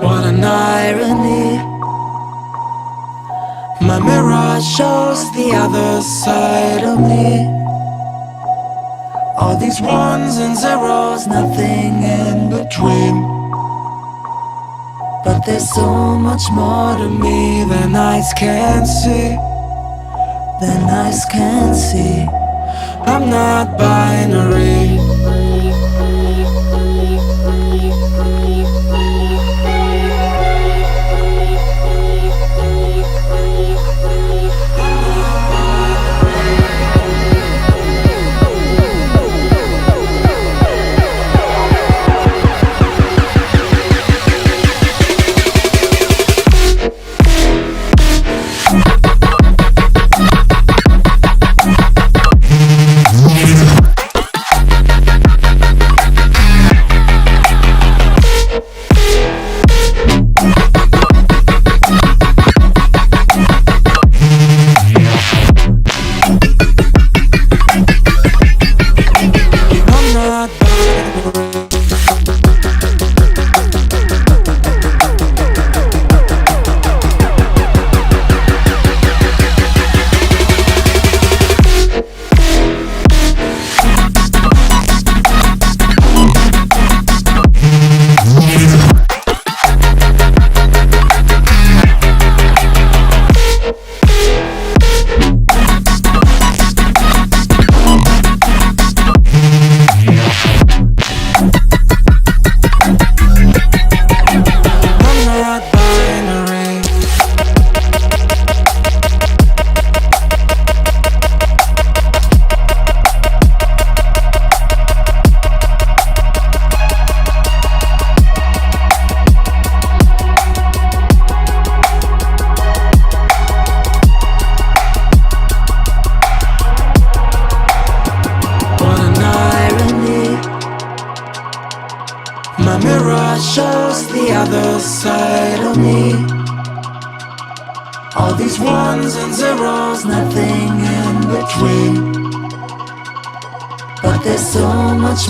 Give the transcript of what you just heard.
What an irony. My mirror shows the other side of me. All these ones and zeros, nothing in between. But there's so much more to me than eyes can see. Than eyes can see. I'm not binary. My mirror shows the other side of me. All these ones and zeros, nothing in between. But there's so much